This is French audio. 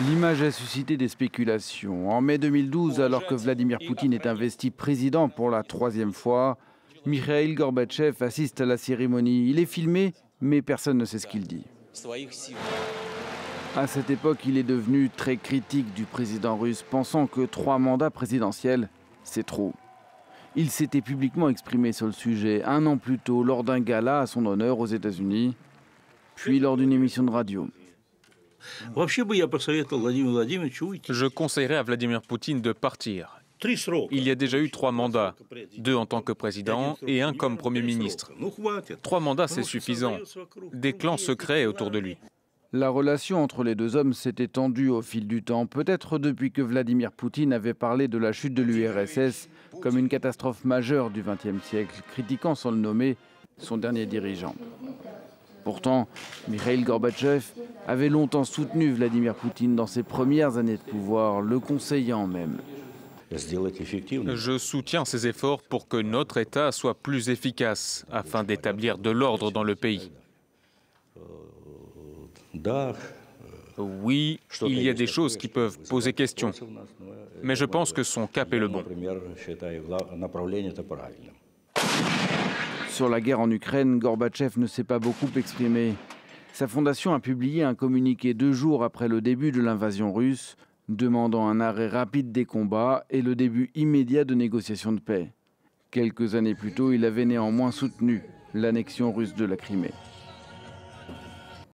L'image a suscité des spéculations. En mai 2012, alors que Vladimir Poutine est investi président pour la troisième fois, Mikhail Gorbatchev assiste à la cérémonie. Il est filmé, mais personne ne sait ce qu'il dit. À cette époque, il est devenu très critique du président russe, pensant que 3 mandats présidentiels, c'est trop. Il s'était publiquement exprimé sur le sujet 1 an plus tôt lors d'un gala à son honneur aux États-Unis, puis lors d'une émission de radio. Je conseillerais à Vladimir Poutine de partir. Il y a déjà eu 3 mandats, 2 en tant que président et 1 comme Premier ministre. 3 mandats, c'est suffisant. Des clans secrets autour de lui. La relation entre les 2 hommes s'est étendue au fil du temps, peut-être depuis que Vladimir Poutine avait parlé de la chute de l'URSS comme une catastrophe majeure du XXe siècle, critiquant sans le nommer son dernier dirigeant. Pourtant, Mikhail Gorbatchev avait longtemps soutenu Vladimir Poutine dans ses premières années de pouvoir, le conseillant même. Je soutiens ces efforts pour que notre État soit plus efficace, afin d'établir de l'ordre dans le pays. Oui, il y a des choses qui peuvent poser question, mais je pense que son cap est le bon. Sur la guerre en Ukraine, Gorbatchev ne s'est pas beaucoup exprimé. Sa fondation a publié un communiqué 2 jours après le début de l'invasion russe, demandant un arrêt rapide des combats et le début immédiat de négociations de paix. Quelques années plus tôt, il avait néanmoins soutenu l'annexion russe de la Crimée.